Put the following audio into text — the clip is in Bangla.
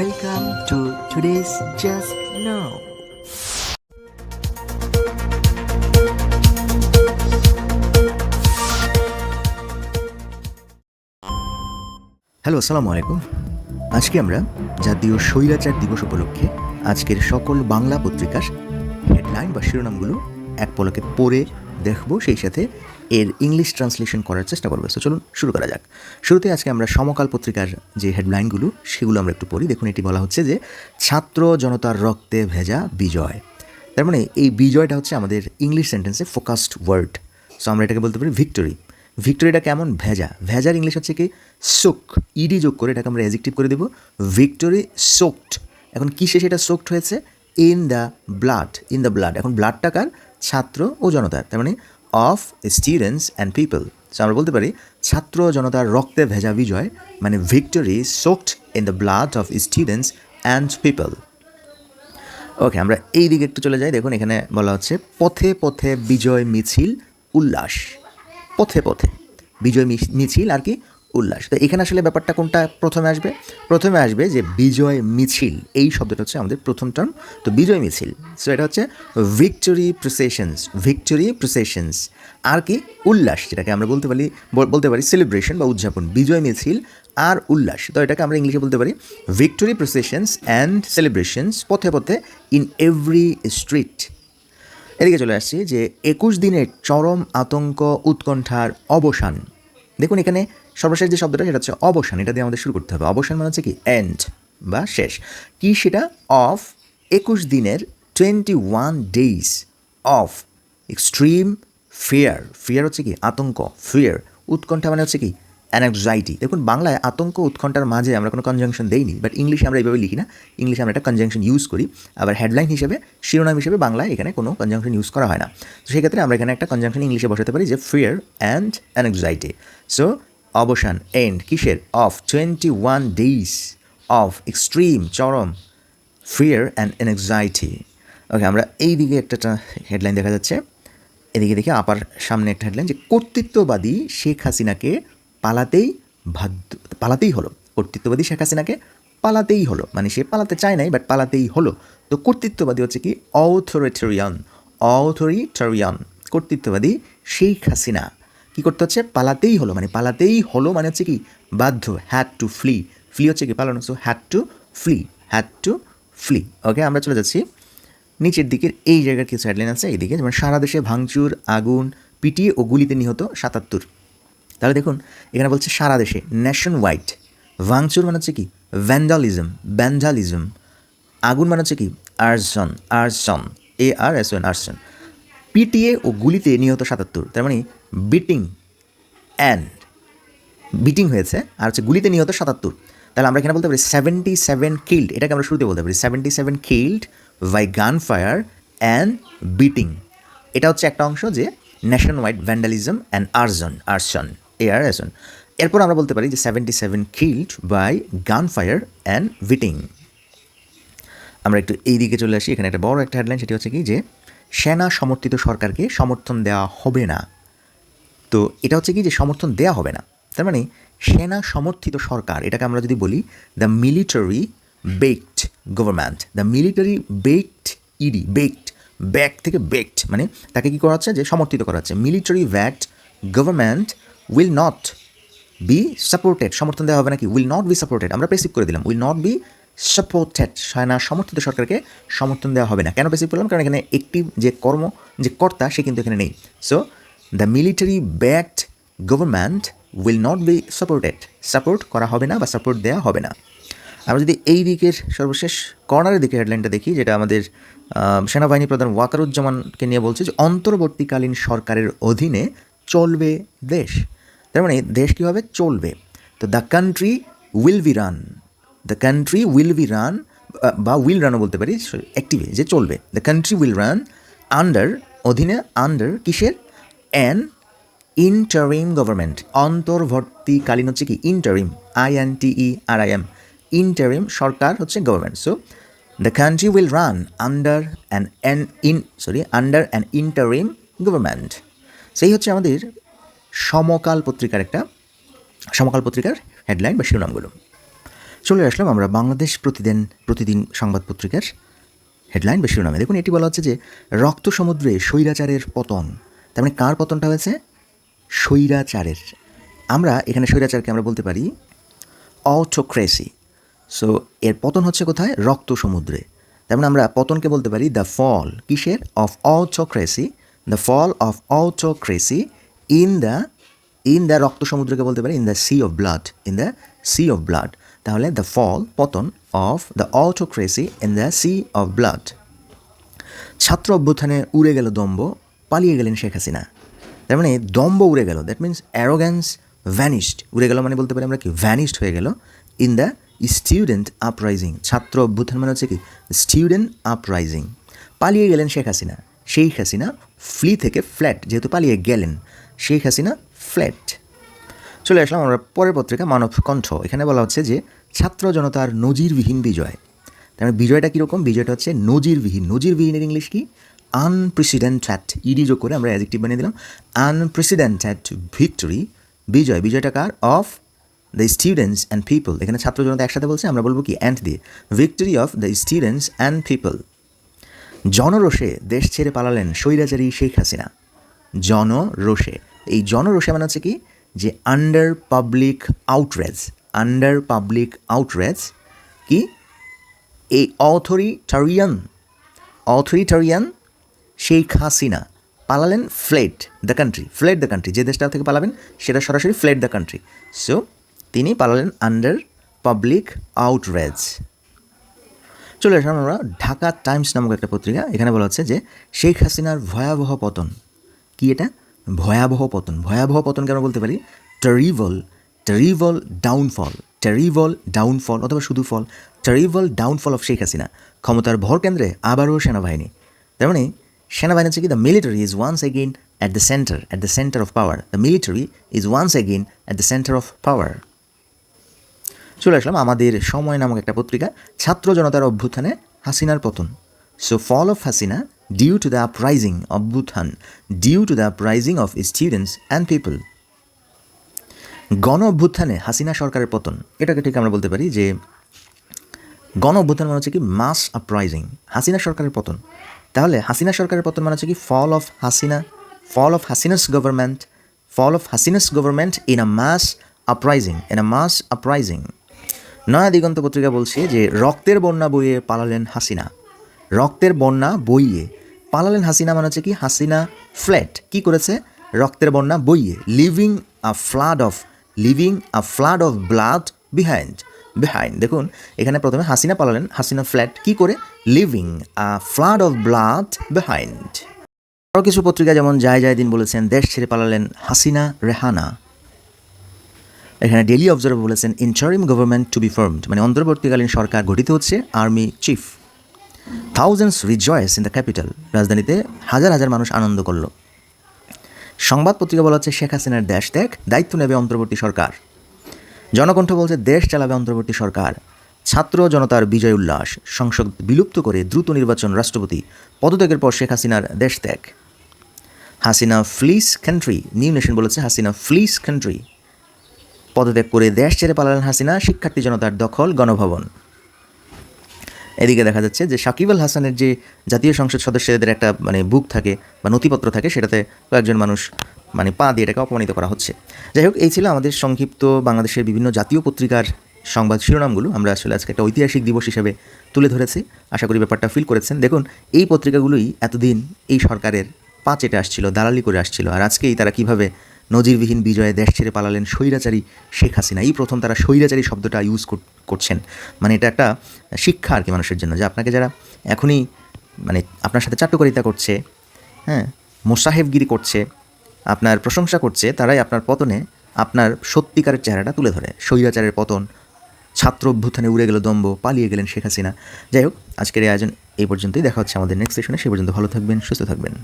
Welcome to today's Just Now. Hello, আসসালামু আলাইকুম। আজকে আমরা জাতীয় স্বৈরাচার দিবস উপলক্ষে আজকের সকল বাংলা পত্রিকার হেডলাইন বা শিরোনামগুলো এক পলকে পড়ে দেখব, সেই সাথে এর ইংলিশ ট্রান্সলেশন করার চেষ্টা করবো। তো চলুন শুরু করা যাক। শুরুতে আজকে আমরা সমকাল পত্রিকার যে হেডলাইনগুলো সেগুলো আমরা একটু পড়ি। দেখুন, এটি বলা হচ্ছে যে ছাত্র জনতার রক্তে ভেজা বিজয়। তার মানে এই বিজয়টা হচ্ছে আমাদের ইংলিশ সেন্টেন্সে ফোকাসড ওয়ার্ড। সো আমরা এটাকে বলতে পারি ভিক্টোরি। ভিক্টোরিটা কেমন? ভেজা। ভেজার ইংলিশ হচ্ছে কি? সোক। ইডি যোগ করে এটাকে আমরা অ্যাডজেক্টিভ করে দেবো ভিক্টোরি সোকড। এখন কিসে সেটা সোকড হয়েছে? In the blood. In the blood. এখন ব্লাডটা কার? ছাত্র ও জনতার। তার মানে of students and people. So আমরা বলতে পারি ছাত্র জনতার রক্তে ভেজা বিজয়, মানে victory soaked in the blood of students and people. Okay, আমরা এই দিকে একটু চলে যাই। দেখুন, এখানে বলা হচ্ছে পথে পথে বিজয় মিছিল উল্লাস। পথে পথে বিজয় মিছিল আর কি উল্লাস। তো এখানে আসলে ব্যাপারটা কোনটা প্রথমে আসবে? প্রথমে আসবে যে বিজয় মিছিল, এই শব্দটা হচ্ছে আমাদের প্রথম টার্ম। তো বিজয় মিছিল, সো এটা হচ্ছে ভিক্টোরি প্রসেশনস। ভিক্টোরি প্রসেশনস আর কি উল্লাস, যেটাকে আমরা বলতে পারি সেলিব্রেশন বা উদযাপন। বিজয় মিছিল আর উল্লাস, তো এটাকে আমরা ইংলিশে বলতে পারি ভিক্টোরি প্রসেশনস অ্যান্ড সেলিব্রেশনস পথে পথে ইন এভরি স্ট্রিট। এদিকে চলে আসছি যে 21 দিনের চরম আতঙ্ক উৎকণ্ঠার অবসান। দেখুন, এখানে সর্বশেষ যে শব্দটা সেটা হচ্ছে অবসান। এটা দিয়ে আমাদের শুরু করতে হবে। অবসান মানে হচ্ছে কি? এন্ড বা শেষ। কি সেটা? অফ 21 দিনের 21 days of extreme fear. Fear হচ্ছে কি? আতঙ্ক। ফিয়ার। উৎকণ্ঠা মানে হচ্ছে কি? অ্যাংজাইটি। দেখুন, বাংলায় আতঙ্ক উৎকণ্ঠার মাঝে আমরা কোনো কনজাংশন দেইনি, বাট ইংলিশে আমরা এইভাবে লিখি না। ইংলিশে আমরা একটা কনজাংশন ইউজ করি। আবার হেডলাইন হিসেবে, শিরোনাম হিসেবে বাংলায় এখানে কোনো কনজাংশন ইউজ করা হয় না। তো সেক্ষেত্রে আমরা এখানে একটা কনজাংশন ইংলিশে বসাতে পারি যে ফিয়ার অ্যান্ড অ্যাংজাইটি। সো অবসান, এন্ড কিসের? অফ 21 days অফ এক্সট্রিম চরম ফিয়ার অ্যান্ড অ্যাংজাইটি। ওকে, আমরা এই দিকে একটা হেডলাইন দেখা যাচ্ছে। এদিকে দেখে আপার সামনে একটা হেডলাইন যে কর্তৃত্ববাদী শেখ হাসিনাকে পালাতেই হলো। কর্তৃত্ববাদী শেখ হাসিনাকে পালাতেই হলো, মানে সে পালাতে চায় নাই, বাট পালাতেই হলো। তো কর্তৃত্ববাদী হচ্ছে কি? অথরিটেরিয়ান। কর্তৃত্ববাদী শেখ হাসিনা কী করতে হচ্ছে? পালাতেই হলো। মানে হচ্ছে কি? বাধ্য। Had to flea. ফ্লি হচ্ছে কি? পালানো। So had to flee. Okay, আমরা চলে যাচ্ছি নিচের দিকের এই জায়গার কিছু হেডলাইন আছে এইদিকে, যেমন সারা দেশে ভাঙচুর, আগুন, পিটিয়ে ও গুলিতে নিহত 77। তাহলে দেখুন, এখানে বলছে সারা দেশে, ন্যাশন ওয়াইড। ভাঙচুর মানে হচ্ছে কি? ভ্যান্ডালিজম। আগুন মানে হচ্ছে কি? আর্সন। আর্সন। পিটিয়ে ও গুলিতে নিহত 77। তার মানে বিটিং হয়েছে, আর হচ্ছে গুলিতে নিহত 77। তাহলে আমরা এখানে বলতে পারি 77 কিল্ড। এটাকে আমরা শুরুতে বলতে পারি 77 কিল্ড বাই গান ফায়ার অ্যান্ড বিটিং। এটা হচ্ছে একটা অংশ যে nation wide vandalism and arson. এরপর আমরা বলতে পারি যে 77 কিল্ড বাই গান ফায়ার অ্যান্ড বিটিং। আমরা একটু এই দিকে চলে আসি। এখানে একটা বড় একটা হেডলাইন, সেটি হচ্ছে কি? যে সেনা সমর্থিত সরকারকে সমর্থন দেওয়া হবে না। তো এটা হচ্ছে কি? যে সমর্থন দেওয়া হবে না, তার মানে সেনা সমর্থিত সরকার, এটাকে আমরা যদি বলি the military backed government. The military backed, ed backed, back থেকে বেকড, মানে তাকে কী করা হচ্ছে? যে সমর্থিত করা হচ্ছে। Military backed government will not be supported. সমর্থন দেওয়া হবে নাকি? Will not be supported. আমরা প্রেসিভ করে দিলাম উইল নট বি সাপোর্টেড। সেনা সমর্থিত সরকারকে সমর্থন দেওয়া হবে না। কেন প্রেসিভ করলাম? কারণ এখানে একটি যে কর্তা সে কিন্তু এখানে নেই। So the military backed government will not be supported. Support করা হবে না বা সাপোর্ট দেওয়া হবে না। আমরা যদি এই দিকের সর্বশেষ কর্নারের দিকে হেডলাইনটা দেখি, যেটা আমাদের সেনাবাহিনী প্রধান ওয়াকারুজ্জামানকে নিয়ে বলছে যে অন্তর্বর্তীকালীন সরকারের অধীনে চলবে দেশ। তার মানে দেশ কীভাবে চলবে? তো the country will be run বা উইল রানও বলতে পারি অ্যাক্টিভে, যে চলবে। The country will run under, অধীনে, আন্ডার কিসের? An interim government. অন্তর্বর্তীকালীন হচ্ছে কি? Interim, INTERIM। ইন্টারিম সরকার হচ্ছে government. So the country will run under an interim government. সেই হচ্ছে আমাদের সমকাল পত্রিকার হেডলাইন বা শিরোনামগুলো। চলে আসলাম আমরা বাংলাদেশ প্রতিদিন সংবাদ পত্রিকার হেডলাইন বা শিরোনামে। দেখুন, এটি বলা হচ্ছে যে রক্ত সমুদ্রে স্বৈরাচারের পতন। তার মানে কার পতনটা হয়েছে? স্বৈরাচারের। আমরা এখানে স্বৈরাচারকে আমরা বলতে পারি অটোক্রেসি। সো এর পতন হচ্ছে কোথায়? রক্ত সমুদ্রে। তার মানে আমরা পতনকে বলতে পারি দ্য ফল কিসের? Of autocracy. The fall of autocracy in the রক্ত সমুদ্রকে বলতে পারি in the sea of blood. In the sea of blood. তাহলে দ্য ফল পতন of the autocracy in the sea of blood. ছাত্র অভ্যুত্থানে উড়ে গেল দম্ভ, পালিয়ে গেলেন শেখ হাসিনা। তার মানে দম্ভ উড়ে গেল, দ্যাট মিনস অ্যারোগ্যান্স ভ্যানিশড। উড়ে গেল মানে বলতে পারি আমরা কি? ভ্যানিশড হয়ে গেল ইন দ্য স্টুডেন্ট আপরাইজিং। ছাত্র অভ্যুত্থান মানে হচ্ছে কি? Student uprising. পালিয়ে গেলেন শেখ হাসিনা। শেখ হাসিনা ফ্লি থেকে ফ্ল্যাট, যেহেতু পালিয়ে গেলেন শেখ হাসিনা ফ্ল্যাট। চলে আসলাম আমরা পরের পত্রিকা মানব কণ্ঠ। এখানে বলা হচ্ছে যে ছাত্র জনতার নজিরবিহীন বিজয়। তার মানে বিজয়টা কীরকম? বিজয়টা হচ্ছে নজিরবিহীন। নজিরবিহীনের ইংলিশ কি? আনপ্রেসিডেন্টেড। ইডি যোগ করে আমরা অ্যাডজেক্টিভ বানিয়ে দিলাম আনপ্রেসিডেন্টেড ভিক্টরি। বিজয়টা কার? Of the students and people. এখানে ছাত্র জনতা একসাথে বলছে, আমরা বলবো কি? অ্যান্ড দিয়ে। Victory of the students and people. জনরোষে দেশ ছেড়ে পালালেন স্বৈরাচারী শেখ হাসিনা। জনরোষে। এই জনরোষে মানে হচ্ছে কি? যে under public outrage. Under public outrage কি? এই অথরিটারিয়ান শেখ হাসিনা পালালেন ফ্লেড দ্য কান্ট্রি। যে দেশটা থেকে পালাবেন সেটা সরাসরি ফ্লেড দ্য কান্ট্রি। সো তিনি পালালেন আন্ডার পাবলিক আউটরেজ। চলে আসলাম আমরা ঢাকা টাইমস নামক একটা পত্রিকা। এখানে বলা হচ্ছে যে শেখ হাসিনার ভয়াবহ পতন। কি এটা? ভয়াবহ পতন। ভয়াবহ পতনকে আমরা বলতে পারি টেরিবল ডাউনফল অথবা শুধু fall. Terrible downfall of Sheikh Hasina. ক্ষমতার ভরকেন্দ্রে আবারও সেনাবাহিনী। তার মানে সেনাবাহিনী হচ্ছে কি? The military is once again at the centre of power. The military is once again at the centre of power. চলে আসলাম আমাদের সময় নামক একটা পত্রিকা। ছাত্র জনতার অভ্যুত্থানে হাসিনার পতন। So fall of Hasina due to the uprising of students and people. গণ অভ্যুত্থানে হাসিনা সরকারের পতন। এটাকে ঠিক আমরা বলতে পারি যে গণ অভ্যুত্থান মানে হচ্ছে কি? মাস আপরাইজিং। হাসিনা সরকারের পতন। তাহলে হাসিনা সরকারের পতন মানে হচ্ছে কি? Fall of Hasina's government in a mass uprising. Naya Diganta পত্রিকা বলছে যে রক্তের বন্যা বইয়ে পালালেন হাসিনা। রক্তের বন্যা বইয়ে পালালেন হাসিনা মানে হচ্ছে কি? হাসিনা ফ্ল্যাট। কি করেছে? রক্তের বন্যা বইয়ে। Living a flood of blood behind. দেখুন, এখানে প্রথমে হাসিনা পালালেন, হাসিনা ফ্ল্যাট। কি করে? Living a flood of blood behind. আরও কিছু পত্রিকা যেমন দিন বলেছেন দেশ ছেড়ে পালালেন হাসিনা রেহানা। এখানে ডেইলি অবজার্ভার বলেছেন interim government to B formed, মানে অন্তর্বর্তীকালীন সরকার গঠিত হচ্ছে। Army chief. Thousands rejoice in the capital. রাজধানীতে হাজার হাজার মানুষ আনন্দ করল। সংবাদ পত্রিকা বলা হচ্ছে শেখ হাসিনার দেশ ত্যাগ, দায়িত্ব নেবে অন্তর্বর্তী সরকার। জনকণ্ঠ বলছে দেশ চালাবে অন্তর্বর্তী সরকার। ছাত্র জনতার বিজয় উল্লাস, সংসদ বিলুপ্ত করে দ্রুত নির্বাচন, রাষ্ট্রপতি পদত্যাগের পর শেখ হাসিনার দেশ ত্যাগ। Hasina fleece country. New nation বলেছে হাসিনা ফ্লিস কান্ট্রি। পদত্যাগ করে দেশ ছেড়ে পালালেন হাসিনা। শিক্ষার্থী জনতার দখল গণভবন। এদিকে দেখা যাচ্ছে যে সাকিব আল হাসানের যে জাতীয় সংসদ সদস্যদের একটা বুক থাকে বা নথিপত্র থাকে, সেটাতে কয়েকজন মানুষ পা দিয়ে এটাকে অপমানিত করা হচ্ছে। যাই হোক, এই ছিল আমাদের সংক্ষিপ্ত বাংলাদেশের বিভিন্ন জাতীয় পত্রিকার সংবাদ শিরোনামগুলো। আমরা আসলে আজকে একটা ঐতিহাসিক দিবস হিসেবে তুলে ধরেছি। আশা করি ব্যাপারটা ফিল করেছেন। দেখুন, এই পত্রিকাগুলোই এতদিন এই সরকারের পা চেটে আসছিল, দালালি করে আসছিল, আর আজকেই তারা কীভাবে নজিরবিহীন বিজয়ে দেশ ছেড়ে পালালেন স্বৈরাচারী শেখ হাসিনা। এই প্রথম তারা স্বৈরাচারী শব্দটা ইউজ করছেন। এটা একটা শিক্ষা আর কি মানুষের জন্য, যে আপনাকে যারা এখনই আপনার সাথে চাটুকারিতা করছে, হ্যাঁ, মোসাহেবগিরি করছে, আপনার প্রশংসা করছে, তারাই আপনার পতনে আপনার সত্যিকারের চেহারাটা তুলে ধরে। স্বৈরাচারের পতন, ছাত্র অভ্যুত্থানে উড়ে গেল দম্ভ, পালিয়ে গেলেন শেখ হাসিনা। যাই হোক, আজকের এই আয়োজন এই পর্যন্তই। দেখা হচ্ছে আমাদের নেক্সট সেশনে। সে পর্যন্ত ভালো থাকবেন, সুস্থ থাকবেন।